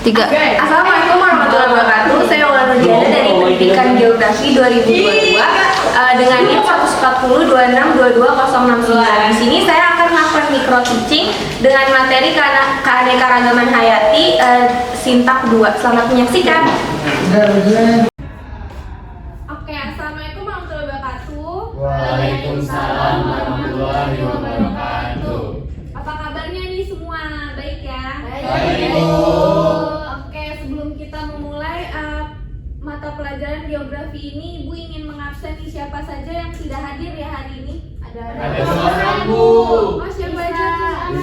3. Assalamualaikum warahmatullahi wabarakatuh. Saya Wulan Nurdiana dari Pendidikan Geografi 2022 dengan NIM 140262206. Di sini saya akan melakukan micro teaching dengan materi keanekaragaman hayati Sintak 2. Selamat menyaksikan. Oke, assalamualaikum warahmatullahi wabarakatuh. Waalaikumsalam warahmatullahi wabarakatuh. Apa kabarnya nih semua? Baik ya? Baik. Oke, sebelum kita memulai mata pelajaran geografi ini, Ibu ingin mengabseni siapa saja yang tidak hadir ya hari ini? Ada seorang, Bu. Oh, siapa aja? Oh,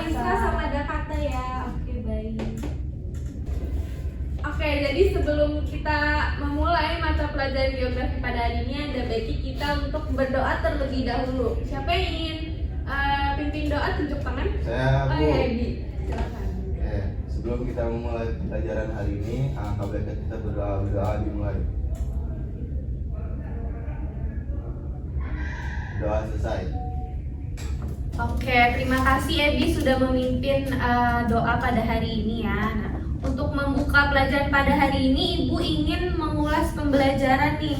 Isra sama ada kata ya. Oke, baik. Oke, jadi sebelum kita memulai mata pelajaran geografi pada hari ini, ada baiknya kita untuk berdoa terlebih dahulu. Siapa yang ingin pimpin doa, tunjuk tangan? Saya, Oh Bu. ya, Edi. Silakan. Sebelum kita memulai pelajaran hari ini, alangkah baiknya kita berdoa dimulai. Doa selesai. Oke, terima kasih Ebi sudah memimpin doa pada hari ini ya. Nah, untuk membuka pelajaran pada hari ini, Ibu ingin mengulas pembelajaran nih,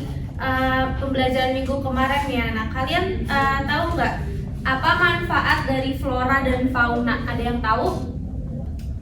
pembelajaran minggu kemarin ya. Nah, kalian tahu nggak apa manfaat dari flora dan fauna? Ada yang tahu?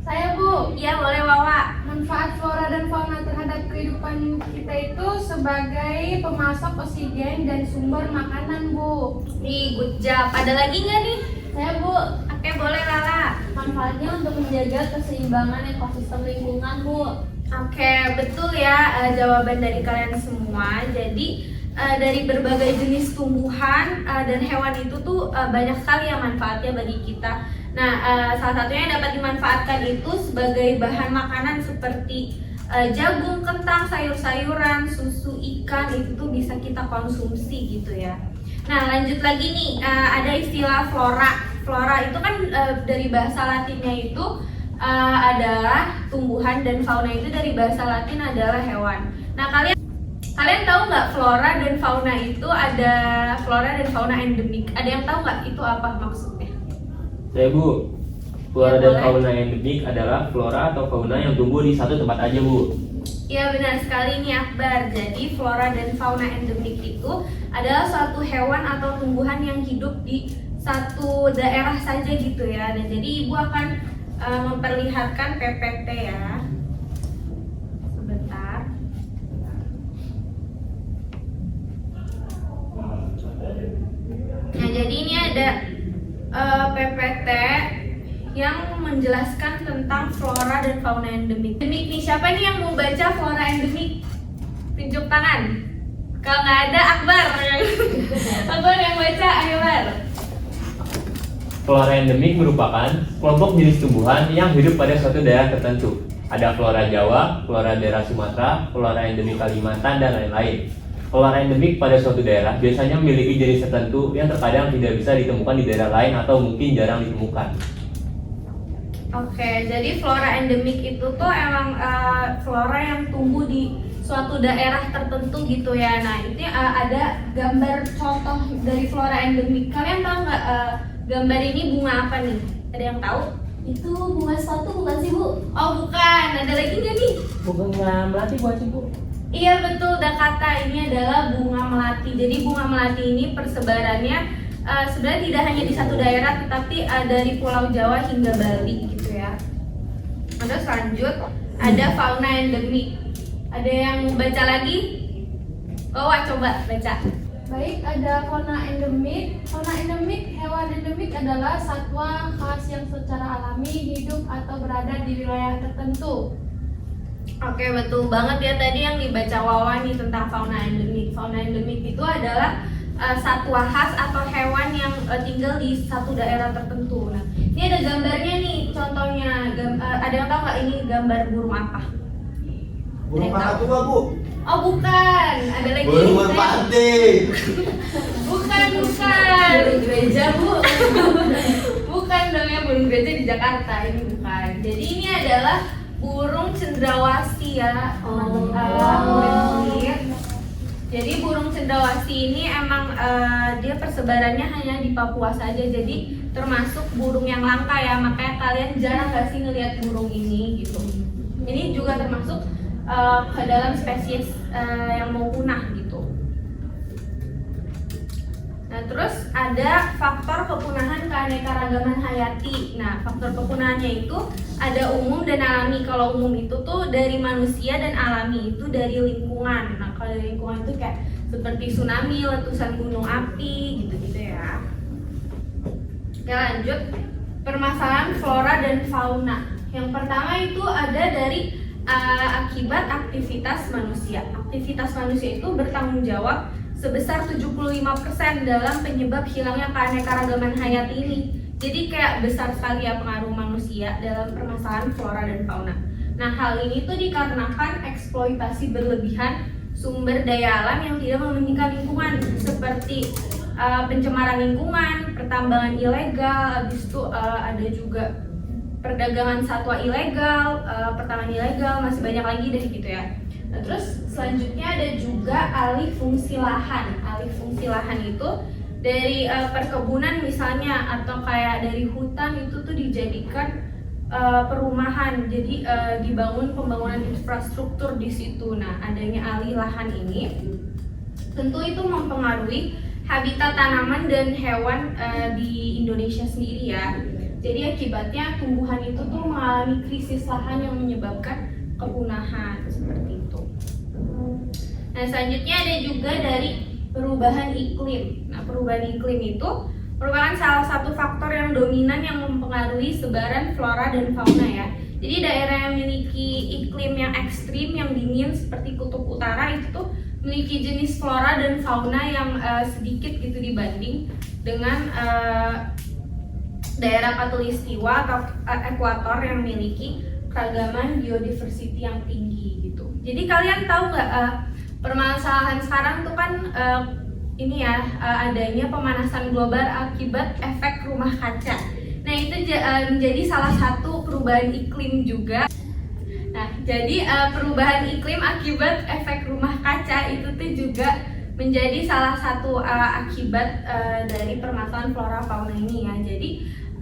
Saya, Bu. Iya, boleh Wawa. Manfaat flora dan fauna terhadap kehidupan kita itu sebagai pemasok oksigen dan sumber makanan, Bu. Nih, good job. Ada lagi nggak nih? Saya, Bu. Oke, boleh Lala. Manfaatnya untuk menjaga keseimbangan ekosistem lingkungan, Bu. Oke, betul ya jawaban dari kalian semua. Jadi dari berbagai jenis tumbuhan dan hewan itu tuh banyak sekali yang manfaatnya bagi kita. Nah, salah satunya yang dapat dimanfaatkan itu sebagai bahan makanan seperti jagung, kentang, sayur-sayuran, susu, ikan, itu tuh bisa kita konsumsi gitu ya. Nah, lanjut lagi nih, ada istilah flora. Flora itu kan dari bahasa Latinnya itu adalah tumbuhan, dan fauna itu dari bahasa Latin adalah hewan. Nah, kalian tahu nggak flora dan fauna itu ada flora dan fauna endemik? Ada yang tahu nggak itu apa maksudnya? Saya, Bu. Flora Ya, dan boleh. fauna endemik adalah flora atau fauna yang tumbuh di satu tempat aja, Bu. Iya, benar sekali nih Akbar. Jadi flora dan fauna endemik itu adalah suatu hewan atau tumbuhan yang hidup di satu daerah saja gitu ya. Nah, jadi Ibu akan memperlihatkan PPT ya. Sebentar. Nah, jadi ini ada PPT yang menjelaskan tentang flora dan fauna endemik. Endemik nih, siapa nih yang mau baca flora endemik? Tunjuk tangan. Kalau nggak ada, Akbar. Akbar yang baca, ayo Bar. Flora endemik merupakan kelompok jenis tumbuhan yang hidup pada suatu daerah tertentu. Ada flora Jawa, flora daerah Sumatera, flora endemik Kalimantan, dan lain-lain. Flora endemik pada suatu daerah biasanya memiliki jenis tertentu yang terkadang tidak bisa ditemukan di daerah lain atau mungkin jarang ditemukan. Oke, jadi flora endemik itu tuh emang flora yang tumbuh di suatu daerah tertentu gitu ya. Nah, ini ada gambar contoh dari flora endemik. Kalian tahu nggak gambar ini bunga apa nih? Ada yang tahu? Itu bunga sepatu bukan sih, Bu? Oh, bukan. Ada lagi nggak nih? Bunga melati buat Bu. Iya, betul, Dakata. Ini adalah bunga melati. Jadi bunga melati ini persebarannya sebenarnya tidak hanya di satu daerah, tetapi dari Pulau Jawa hingga Bali gitu ya. Terus lanjut, ada fauna endemik. Ada yang mau baca lagi? Oh, coba baca. Baik, ada fauna endemik. Fauna endemik, hewan endemik adalah satwa khas yang secara alami hidup atau berada di wilayah tertentu. Oke, betul banget ya tadi yang dibaca Wawa nih tentang fauna endemik. Fauna endemik itu adalah satwa khas atau hewan yang tinggal di satu daerah tertentu. Nah, ini ada gambarnya nih, contohnya. Ada yang tahu nggak ini gambar burung apa? Burung Ada yang tahu? apa, Bu? Oh, bukan. Ada lagi. Burung merpati. Bukan. Burung gereja, Bu. Bukan dong ya, burung gereja di Jakarta. Ini bukan. Jadi ini adalah burung cendrawasih ya, murid-murid. Jadi burung cendrawasih ini emang dia persebarannya hanya di Papua saja. Jadi termasuk burung yang langka ya. Makanya kalian jarang gak sih ngelihat burung ini gitu. Ini juga termasuk ke dalam spesies yang mau punah gitu. Nah, terus ada faktor kepunahan keanekaragaman hayati. Nah, faktor kepunahannya itu ada umum dan alami. Kalau umum itu tuh dari manusia dan alami itu dari lingkungan. Nah, kalau dari lingkungan itu kayak seperti tsunami, letusan gunung api, gitu-gitu ya. Oke, lanjut. Permasalahan flora dan fauna. Yang pertama itu ada dari akibat aktivitas manusia. Aktivitas manusia itu bertanggung jawab sebesar 75% dalam penyebab hilangnya keanekaragaman hayati ini. Jadi kayak besar sekali ya pengaruh manusia dalam permasalahan flora dan fauna. Nah, hal ini tuh dikarenakan eksploitasi berlebihan sumber daya alam yang tidak mementingkan lingkungan, seperti pencemaran lingkungan, pertambangan ilegal, habis itu ada juga perdagangan satwa ilegal, pertambangan ilegal, masih banyak lagi deh gitu ya. Nah, terus selanjutnya ada juga alih fungsi lahan. Alih fungsi lahan itu dari perkebunan misalnya, atau kayak dari hutan itu tuh dijadikan perumahan. Jadi dibangun pembangunan infrastruktur di situ. Nah, adanya alih lahan ini tentu itu mempengaruhi habitat tanaman dan hewan di Indonesia sendiri ya. Jadi akibatnya tumbuhan itu tuh mengalami krisis lahan yang menyebabkan kepunahan seperti itu. Nah, selanjutnya ada juga dari perubahan iklim. Nah, perubahan iklim itu merupakan salah satu faktor yang dominan yang mempengaruhi sebaran flora dan fauna ya. Jadi daerah yang memiliki iklim yang ekstrim, yang dingin seperti kutub utara itu tuh memiliki jenis flora dan fauna yang sedikit gitu dibanding dengan daerah khatulistiwa atau ekuator yang memiliki keragaman biodiversity yang tinggi gitu. Jadi kalian tahu nggak permasalahan sekarang tuh kan ini ya adanya pemanasan global akibat efek rumah kaca. Nah, itu menjadi salah satu perubahan iklim juga. Nah, jadi perubahan iklim akibat efek rumah kaca itu tuh juga menjadi salah satu akibat dari permasalahan flora fauna ini ya. Jadi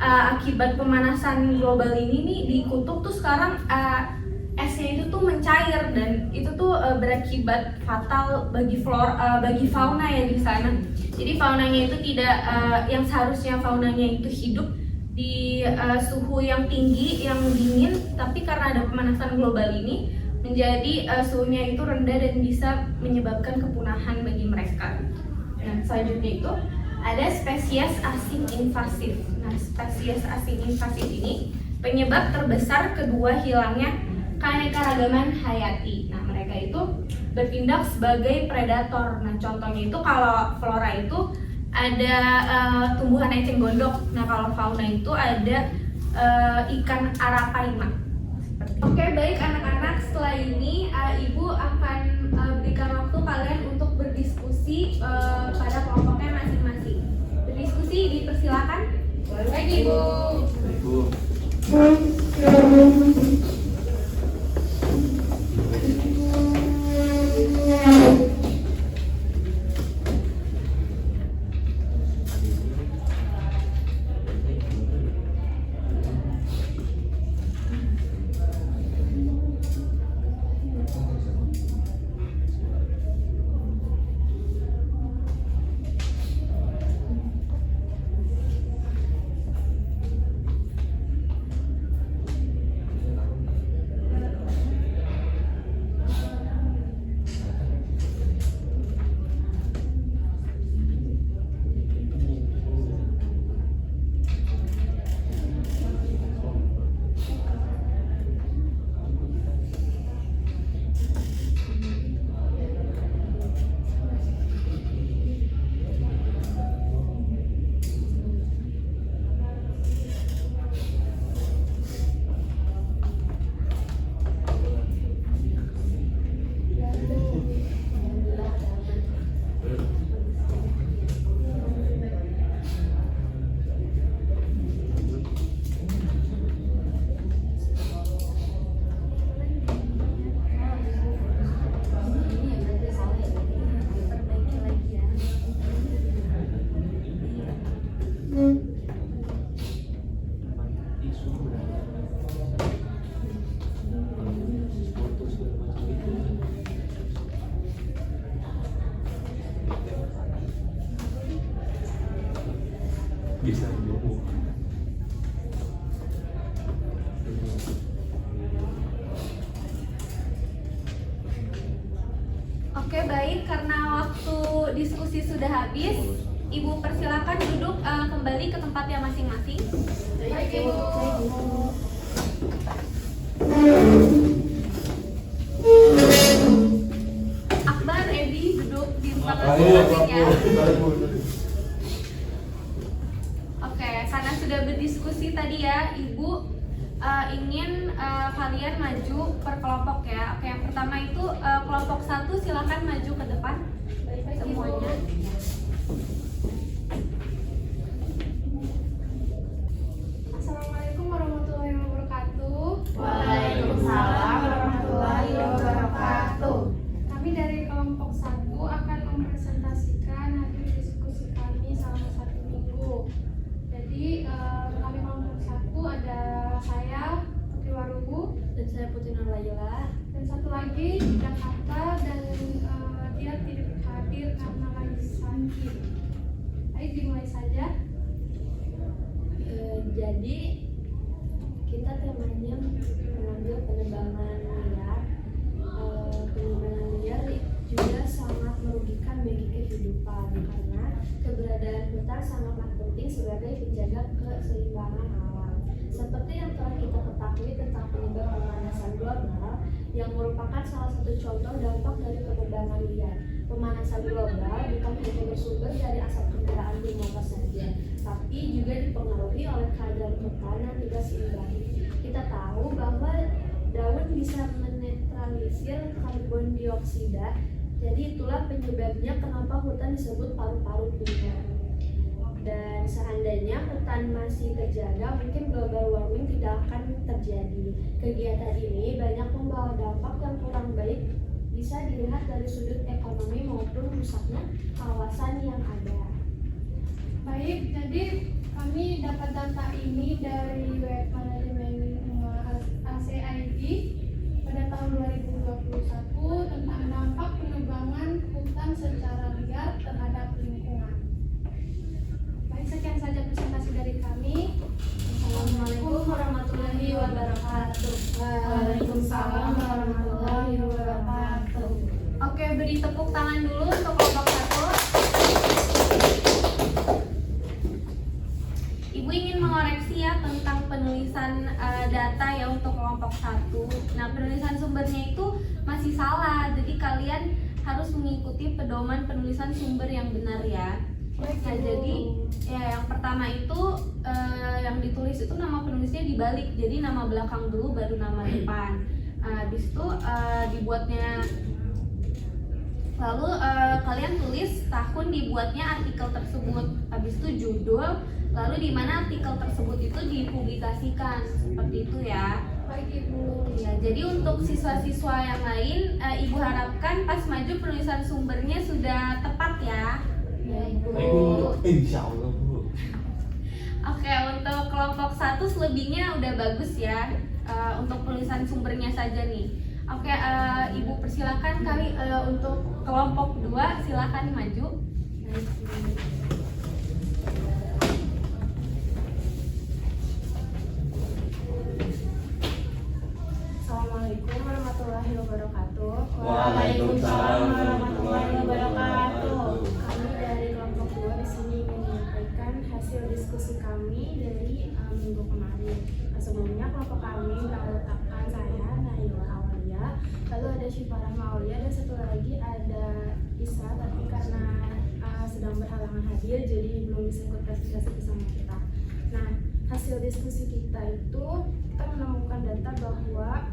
akibat pemanasan global ini nih di kutub tuh sekarang esnya itu tuh mencair, dan itu tuh berakibat fatal bagi fauna ya di sana. Jadi faunanya itu tidak yang seharusnya faunanya itu hidup di suhu yang tinggi, yang dingin, tapi karena ada pemanasan global ini menjadi suhunya itu rendah dan bisa menyebabkan kepunahan bagi mereka. Nah, selanjutnya itu ada spesies asing invasif. Nah, spesies asing invasif ini penyebab terbesar kedua hilangnya keanekaragaman hayati. Nah, mereka itu bertindak sebagai predator. Nah, contohnya itu kalau flora itu ada tumbuhan eceng gondok. Nah, kalau fauna itu ada ikan arapaima. Oke, baik anak-anak, setelah ini Ibu akan berikan waktu kalian untuk berdiskusi pada kelompoknya masing-masing. Berdiskusi dipersilakan. Baik, Ibu. Oke, baik, karena waktu diskusi sudah habis, Ibu persilakan duduk kembali ke tempatnya masing-masing. Baik, Ibu. Akbar, Ebi duduk di tempat Ayo, masing-masing ya. Bu. Oke, karena sudah berdiskusi tadi ya, Ibu ingin kalian maju per kelompok ya. Oke, yang pertama itu kelompok 1 silakan maju ke depan semuanya. Assalamualaikum warahmatullahi wabarakatuh. Waalaikumsalam warahmatullahi wabarakatuh. Kami dari kelompok 1 akan mempresentasikan hasil diskusi kami selama 1 minggu. Jadi kami kelompok 1 ada saya Putri Warubu Dan saya Putri Nurlayla. dan satu lagi di Jakarta dan dia tidak hadir karena lagi sakit. Baik, dimulai saja. Jadi kita temanya mengambil penebangan liar. Penebangan liar juga sangat merugikan bagi kehidupan karena keberadaan hutan sangatlah penting sebagai penjaga keseimbangan alam. Seperti yang telah kita ketahui tentang penyebab pemanasan global yang merupakan salah satu contoh dampak dari penebangan liar. Pemanasan global bukan hanya bersumber dari asap kendaraan bermotor saja, tapi juga dipengaruhi oleh keadaan hutan yang tidak seimbang. Kita tahu bahwa daun bisa menetralisir karbon dioksida, jadi itulah penyebabnya kenapa hutan disebut paru-paru dunia. Dan seandainya hutan masih terjaga, mungkin global warming tidak akan terjadi. Kegiatan ini banyak membawa dampak yang kurang baik, bisa dilihat dari sudut ekonomi maupun rusaknya kawasan yang ada. Baik, jadi kami dapat data ini dari web manajemen ACID pada tahun 2021 tentang dampak penebangan hutan secara liar terhadap lingkungan. Baik, sekian saja presentasi dari kami. Assalamualaikum warahmatullahi wabarakatuh. Waalaikumsalam warahmatullahi wabarakatuh. Oke, beri tepuk tangan dulu untuk kelompok 1. Ibu ingin mengoreksi ya tentang penulisan data ya untuk kelompok 1. Nah, penulisan sumbernya itu masih salah. Jadi kalian harus mengikuti pedoman penulisan sumber yang benar ya. Nah, jadi ya yang pertama itu yang ditulis itu nama penulisnya dibalik. Jadi nama belakang dulu baru nama depan. Habis itu dibuatnya. Lalu kalian tulis tahun dibuatnya artikel tersebut. Habis itu judul, lalu di mana artikel tersebut itu dipublikasikan. Seperti itu ya. Baik, Ibu. Ya, jadi untuk siswa-siswa yang lain, Ibu harapkan pas maju penulisan sumbernya sudah tepat ya. Ya, Ibu. Insya Allah, Bu. Oke, untuk kelompok 1 selebihnya udah bagus ya. Untuk penulisan sumbernya saja nih. Oke, Ibu persilakan kali untuk kelompok 2 silakan maju. Assalamualaikum warahmatullahi wabarakatuh. Waalaikumsalam warahmatullahi wabarakatuh. Kami dari kelompok 2 di sini ingin menyampaikan hasil diskusi kami dari minggu kemarin. Sebelumnya kelompok kami beranggotakan saya, Nahila Aulia, lalu ada Syifa Rahma Aulia, dan satu lagi ada Isa, tapi karena sedang berhalangan hadir jadi belum bisa ikut presentasi bersama kita. Nah, hasil diskusi kita itu kita menemukan data bahwa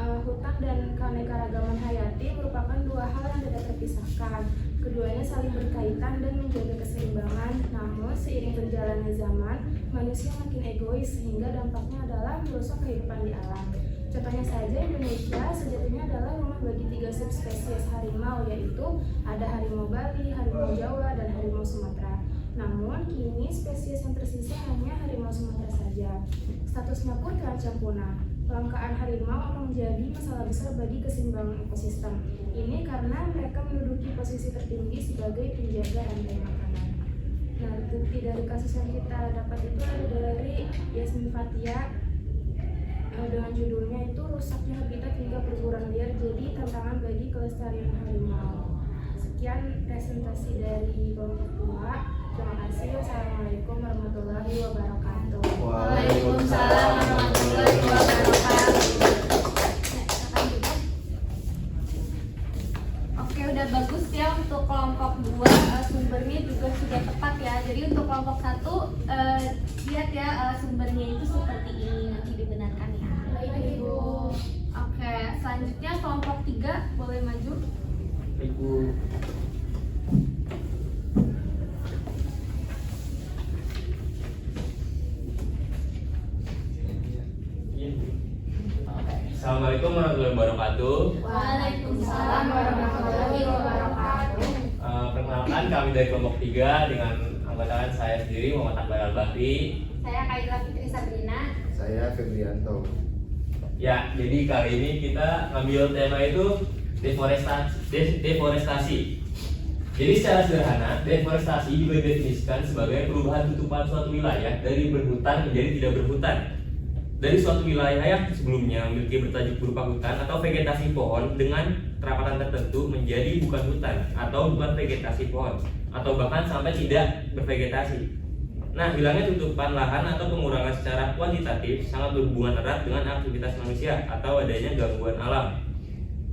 hutan dan keanekaragaman hayati merupakan dua hal yang tidak terpisahkan. Keduanya saling berkaitan dan menjaga keseimbangan. Namun seiring berjalannya zaman, manusia makin egois sehingga dampaknya adalah merusak kehidupan di alam. Contohnya saja Indonesia sejatinya adalah rumah bagi 3 subspesies harimau, yaitu ada harimau Bali, harimau Jawa, dan harimau Sumatera. Namun kini spesies yang tersisa hanya harimau Sumatera saja. Statusnya pun terancam punah. Kelangkaan harimau akan menjadi masalah besar bagi keseimbangan ekosistem. Ini karena mereka menduduki posisi tertinggi sebagai penjaga rantai makanan. Nah, bukti dari kasus yang kita dapat itu ada dari Yasmin Fathia dengan judulnya itu rusaknya habitat hingga perburuan liar jadi tantangan bagi kelestarian harimau. sekian presentasi dari kelompok 2. Terima kasih. Wassalamualaikum warahmatullahi wabarakatuh. Waalaikumsalam warahmatullahi wabarakatuh. Oke, udah bagus ya untuk kelompok 2, sumbernya juga sudah tepat ya. Jadi untuk kelompok 1 lihat ya sumbernya itu seperti ini, nanti dibenarkan ya. Baik, Ibu. Oke, selanjutnya kelompok 3 boleh maju. Ibu. Assalamualaikum warahmatullahi wabarakatuh. Waalaikumsalam warahmatullahi wabarakatuh. Perkenalkan, kami dari kelompok 3 dengan anggotaan saya sendiri Muhammad Akbar Al-Bahri. Saya Kaila Fitri Sabrina. Saya Febrianto. Ya, jadi kali ini kita ngambil tema itu deforestasi. Jadi secara sederhana, deforestasi juga didefinisikan sebagai perubahan tutupan suatu wilayah dari berhutan menjadi tidak berhutan. Dari suatu wilayah yang sebelumnya memiliki bertajuk berupa hutan atau vegetasi pohon dengan kerapatan tertentu menjadi bukan hutan atau bukan vegetasi pohon atau bahkan sampai tidak bervegetasi. Nah, hilangnya tutupan lahan atau pengurangan secara kuantitatif sangat berhubungan erat dengan aktivitas manusia atau adanya gangguan alam.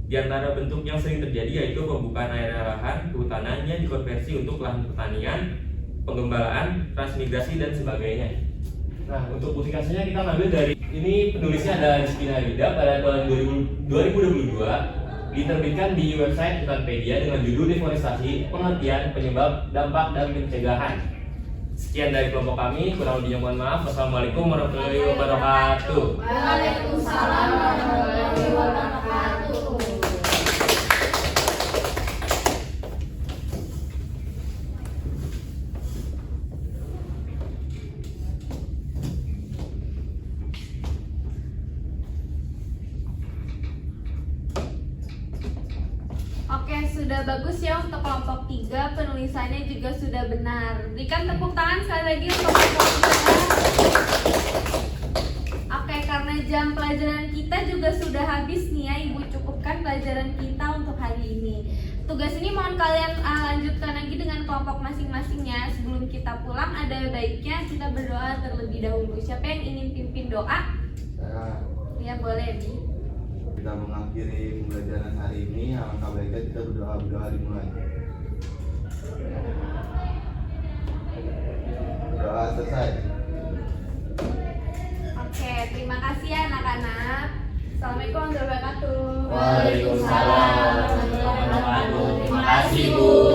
Di antara bentuk yang sering terjadi yaitu pembukaan area lahan, kehutanan yang dikonversi untuk lahan pertanian, penggembalaan, transmigrasi dan sebagainya. Nah, untuk publikasinya kita ngambil dari ini, penulisnya ada Rizky Narida pada tahun 2022, diterbitkan di website Hutanpedia dengan judul Deforestasi, Pengertian, Penyebab, Dampak, dan Pencegahan. Sekian dari kelompok kami, kurang lebihnya mohon maaf. Wassalamualaikum warahmatullahi wabarakatuh. Waalaikumsalam warahmatullahi wabarakatuh. Oke, sudah bagus ya untuk kelompok 3, penulisannya juga sudah benar. Berikan tepuk tangan sekali lagi untuk kelompok 3. Oke, karena jam pelajaran kita juga sudah habis nih ya, Ibu cukupkan pelajaran kita untuk hari ini. Tugas ini mohon kalian lanjutkan lagi dengan kelompok masing-masingnya. Sebelum kita pulang, ada baiknya kita berdoa terlebih dahulu. Siapa yang ingin pimpin doa? Saya Ya, boleh, Bi. kita mengakhiri pembelajaran hari ini, alangkah baiknya kita berdoa dimulai. Doa selesai. Oke, terima kasih ya anak-anak. Assalamualaikum warahmatullahi wabarakatuh. Waalaikumsalam warahmatullahi wabarakatuh. Terima kasih, Bu.